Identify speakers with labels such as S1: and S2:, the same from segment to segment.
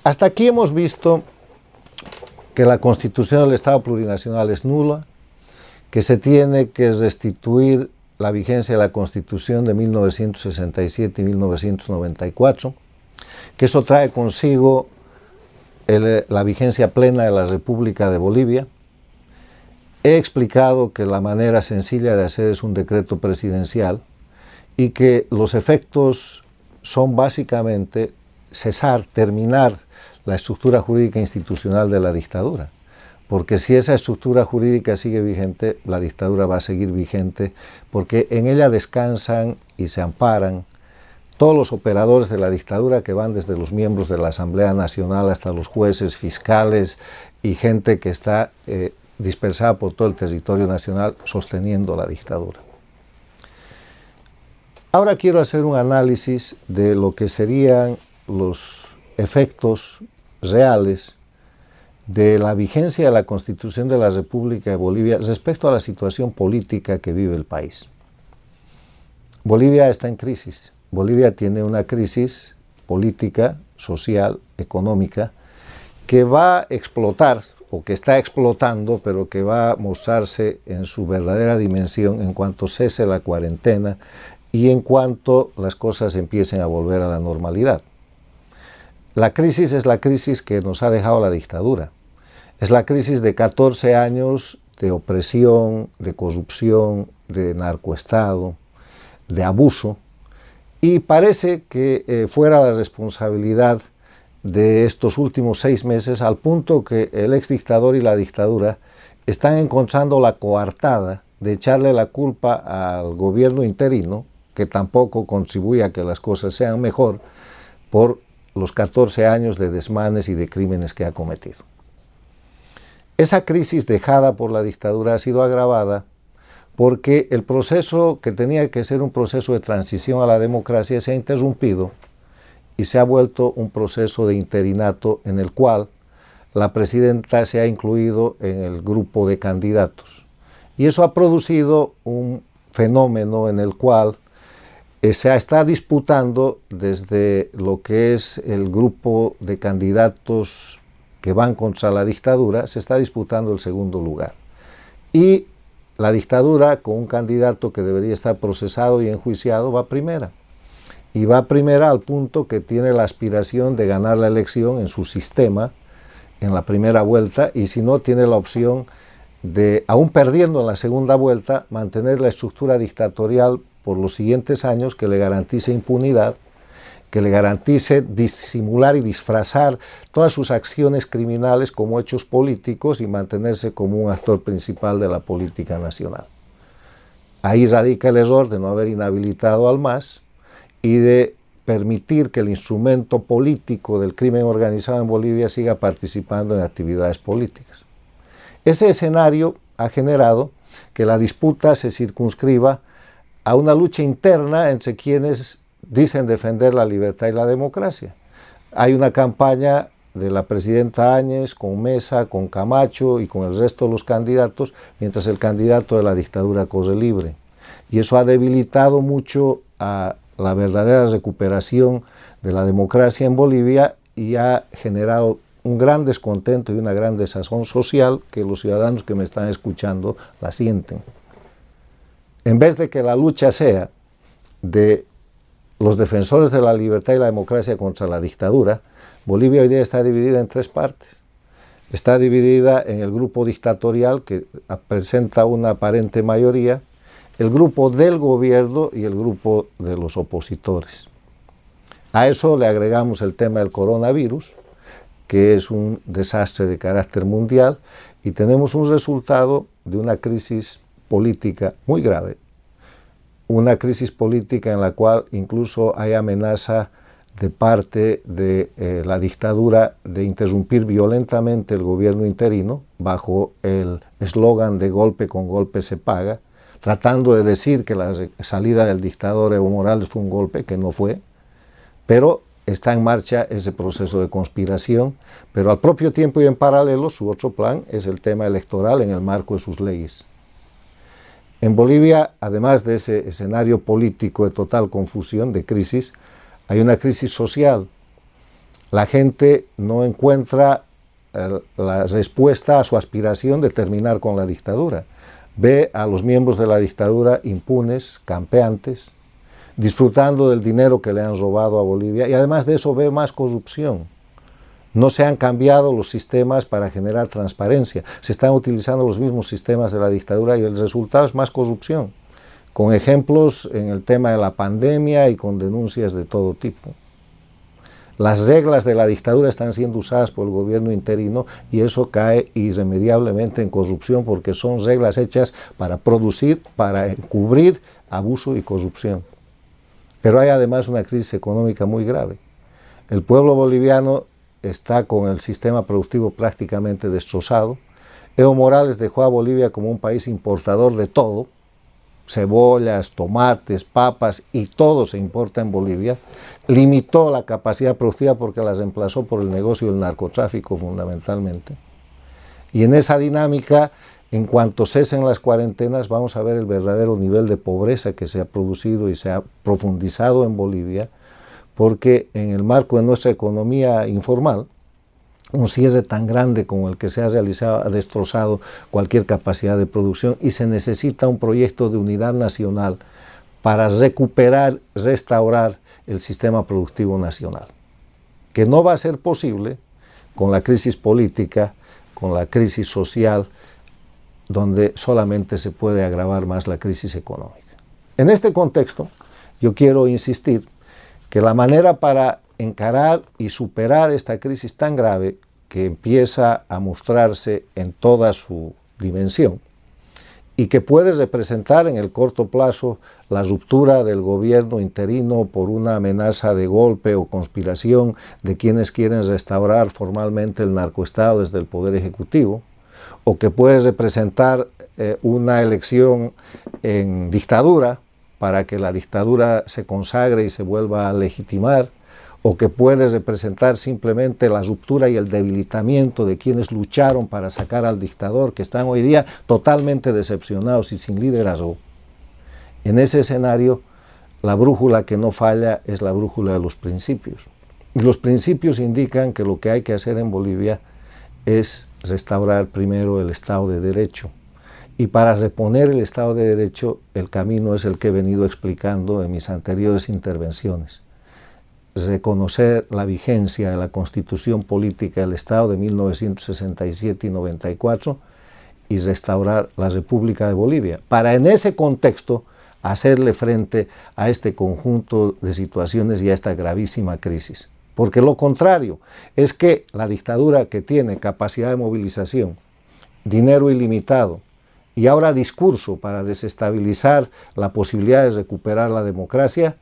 S1: Hasta aquí hemos visto que la Constitución del Estado Plurinacional es nula, que se tiene que restituir la vigencia de la Constitución de 1967 y 1994, que eso trae consigo la vigencia plena de la República de Bolivia. He explicado que la manera sencilla de hacer es un decreto presidencial y que los efectos son básicamente terminar la estructura jurídica institucional de la dictadura. Porque si esa estructura jurídica sigue vigente, la dictadura va a seguir vigente, porque en ella descansan y se amparan todos los operadores de la dictadura, que van desde los miembros de la Asamblea Nacional hasta los jueces, fiscales y gente que está dispersada por todo el territorio nacional sosteniendo la dictadura. Ahora quiero hacer un análisis de lo que serían los efectos reales de la vigencia de la Constitución de la República de Bolivia respecto a la situación política que vive el país. Bolivia está en crisis. Bolivia tiene una crisis política, social, económica, que va a explotar, o que está explotando, pero que va a mostrarse en su verdadera dimensión en cuanto cese la cuarentena y en cuanto las cosas empiecen a volver a la normalidad. La crisis es la crisis que nos ha dejado la dictadura. Es la crisis de 14 años de opresión, de corrupción, de narcoestado, de abuso, y parece que fuera la responsabilidad de estos últimos 6 meses, al punto que el exdictador y la dictadura están encontrando la coartada de echarle la culpa al gobierno interino, que tampoco contribuye a que las cosas sean mejor, por los 14 años de desmanes y de crímenes que ha cometido. Esa crisis dejada por la dictadura ha sido agravada porque el proceso que tenía que ser un proceso de transición a la democracia se ha interrumpido y se ha vuelto un proceso de interinato en el cual la presidenta se ha incluido en el grupo de candidatos. Y eso ha producido un fenómeno en el cual se está disputando desde lo que es el grupo de candidatos que van contra la dictadura, se está disputando el segundo lugar. Y la dictadura, con un candidato que debería estar procesado y enjuiciado, va primera. Y va primera al punto que tiene la aspiración de ganar la elección en su sistema en la primera vuelta, y si no, tiene la opción de, aún perdiendo en la segunda vuelta, mantener la estructura dictatorial por los siguientes años, que le garantice impunidad, que le garantice disimular y disfrazar todas sus acciones criminales como hechos políticos y mantenerse como un actor principal de la política nacional. Ahí radica el error de no haber inhabilitado al MAS y de permitir que el instrumento político del crimen organizado en Bolivia siga participando en actividades políticas. Ese escenario ha generado que la disputa se circunscriba a una lucha interna entre quienes dicen defender la libertad y la democracia. Hay una campaña de la presidenta Áñez con Mesa, con Camacho y con el resto de los candidatos, mientras el candidato de la dictadura corre libre. Y eso ha debilitado mucho a la verdadera recuperación de la democracia en Bolivia y ha generado un gran descontento y una gran desazón social que los ciudadanos que me están escuchando la sienten. En vez de que la lucha sea de los defensores de la libertad y la democracia contra la dictadura, Bolivia hoy día está dividida en 3 partes. Está dividida en el grupo dictatorial, que presenta una aparente mayoría, el grupo del gobierno y el grupo de los opositores. A eso le agregamos el tema del coronavirus, que es un desastre de carácter mundial, y tenemos un resultado de una crisis política muy grave. Una crisis política en la cual incluso hay amenaza de parte de la dictadura de interrumpir violentamente el gobierno interino bajo el eslogan de golpe con golpe se paga, tratando de decir que la salida del dictador Evo Morales fue un golpe, que no fue, pero está en marcha ese proceso de conspiración, pero al propio tiempo y en paralelo su otro plan es el tema electoral en el marco de sus leyes. En Bolivia, además de ese escenario político de total confusión, de crisis, hay una crisis social. la gente no encuentra la respuesta a su aspiración de terminar con la dictadura. Ve a los miembros de la dictadura impunes, campeantes, disfrutando del dinero que le han robado a Bolivia, y además de eso ve más corrupción. No se han cambiado los sistemas para generar transparencia, se están utilizando los mismos sistemas de la dictadura y el resultado es más corrupción, con ejemplos en el tema de la pandemia y con denuncias de todo tipo. Las reglas de la dictadura están siendo usadas por el gobierno interino y eso cae irremediablemente en corrupción porque son reglas hechas para producir, para encubrir abuso y corrupción. Pero hay además una crisis económica muy grave. El pueblo boliviano está con el sistema productivo prácticamente destrozado. Evo Morales dejó a Bolivia como un país importador de todo, cebollas, tomates, papas y todo se importa en Bolivia. Limitó la capacidad productiva porque la reemplazó por el negocio del narcotráfico fundamentalmente. Y en esa dinámica, en cuanto cesen las cuarentenas, vamos a ver el verdadero nivel de pobreza que se ha producido y se ha profundizado en Bolivia, porque en el marco de nuestra economía informal, un cierre tan grande como el que se ha realizado ha destrozado cualquier capacidad de producción y se necesita un proyecto de unidad nacional para recuperar, restaurar el sistema productivo nacional, que no va a ser posible con la crisis política, con la crisis social, donde solamente se puede agravar más la crisis económica. En este contexto, yo quiero insistir que la manera para encarar y superar esta crisis tan grave que empieza a mostrarse en toda su dimensión y que puede representar en el corto plazo la ruptura del gobierno interino por una amenaza de golpe o conspiración de quienes quieren restaurar formalmente el narcoestado desde el Poder Ejecutivo, o que puede representar una elección en dictadura para que la dictadura se consagre y se vuelva a legitimar, o que puede representar simplemente la ruptura y el debilitamiento de quienes lucharon para sacar al dictador, que están hoy día totalmente decepcionados y sin liderazgo. En ese escenario, la brújula que no falla es la brújula de los principios. Y los principios indican que lo que hay que hacer en Bolivia es restaurar primero el Estado de Derecho. Y para reponer el Estado de Derecho, el camino es el que he venido explicando en mis anteriores intervenciones. Reconocer la vigencia de la Constitución Política del Estado de 1967 y 94 y restaurar la República de Bolivia, para en ese contexto hacerle frente a este conjunto de situaciones y a esta gravísima crisis. Porque lo contrario es que la dictadura, que tiene capacidad de movilización, dinero ilimitado y ahora discurso para desestabilizar la posibilidad de recuperar la democracia,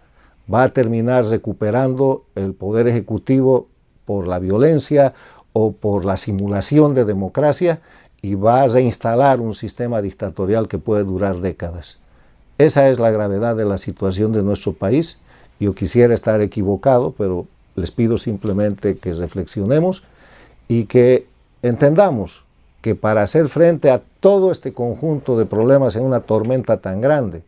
S1: va a terminar recuperando el poder ejecutivo por la violencia o por la simulación de democracia y va a reinstalar un sistema dictatorial que puede durar décadas. Esa es la gravedad de la situación de nuestro país. Yo quisiera estar equivocado, pero les pido simplemente que reflexionemos y que entendamos que para hacer frente a todo este conjunto de problemas en una tormenta tan grande,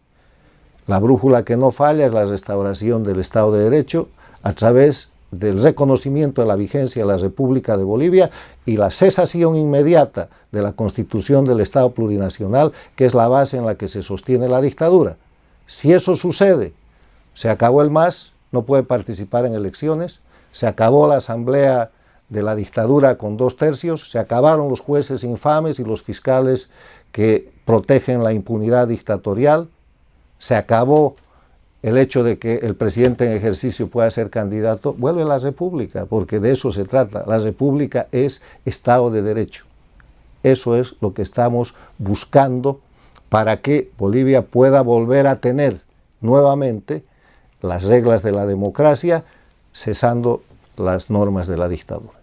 S1: la brújula que no falla es la restauración del Estado de Derecho a través del reconocimiento de la vigencia de la República de Bolivia y la cesación inmediata de la constitución del Estado plurinacional, que es la base en la que se sostiene la dictadura. Si eso sucede, se acabó el MAS, no puede participar en elecciones, se acabó la asamblea de la dictadura con 2/3, se acabaron los jueces infames y los fiscales que protegen la impunidad dictatorial, se acabó el hecho de que el presidente en ejercicio pueda ser candidato, vuelve la República, porque de eso se trata. La República es Estado de Derecho. Eso es lo que estamos buscando para que Bolivia pueda volver a tener nuevamente las reglas de la democracia, cesando las normas de la dictadura.